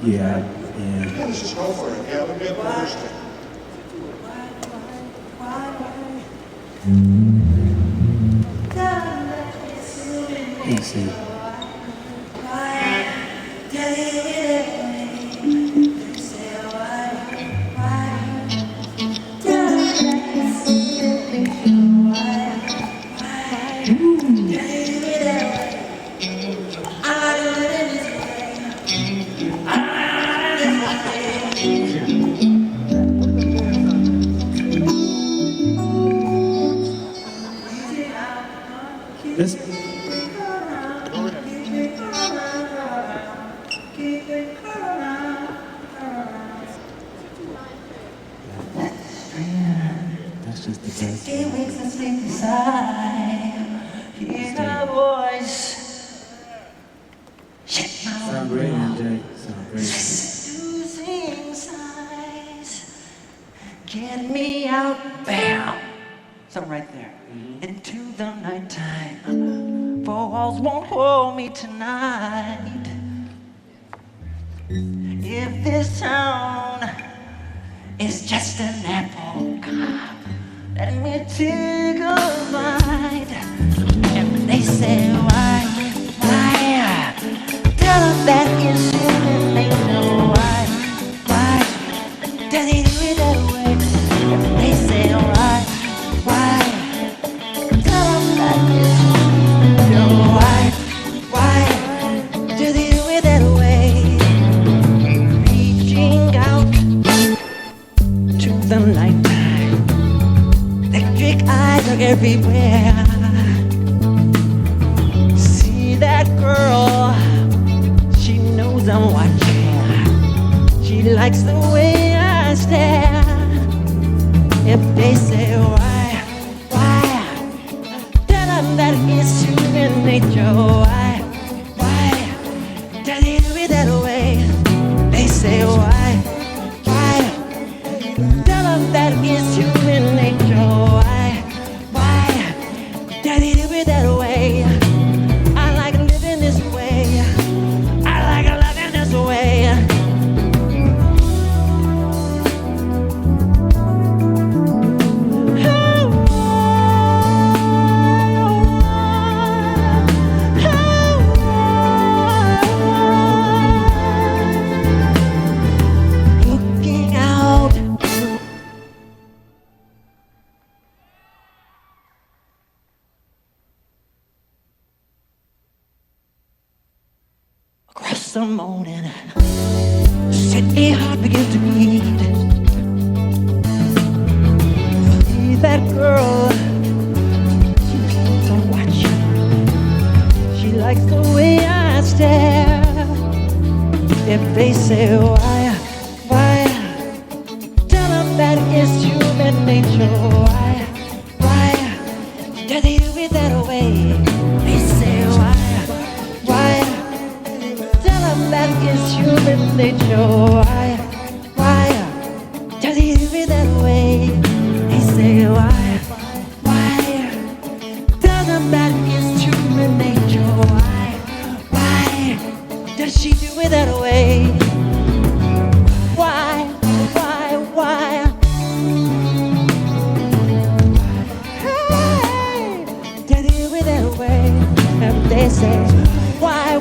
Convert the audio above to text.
Yeah, Let's just go for it. Yeah, let me get the first thing. easy. This, that's just the best. He wakes us inside. Hear a voice. Shit, my Sound great, MJ. Sound great. seducing sighs. Get me out, bam. So right there, into the nighttime. Four walls won't hold me tonight. If this town is just an apple cart, let me take a bite. And they say, why? Tell them that it's human nature. Why? Does he do it that way? And they say, why? Tell them that it's human nature. Why? Does he do it that way? Reaching out to the nighttime. Electric eyes are everywhere. See that girl, she knows I'm watching. She likes the way I stare. If they say why, tell them that it's human nature. Why, does he do it that way? They say why, tell them that it's human nature. Why, does he do it that way? I like living this way. I like loving this way. Looking out across the morning, city heart begins to beat. See that girl, she's so watching. She likes the way I stare. If they say why, tell them that it's human nature. Why, does he do it that way? They say why, tell them that it's human nature. Why, does he do it that way? They say why, tell them that it's human nature. Why, does she do it that way? Why? Hey, does he do it that way? And they say why?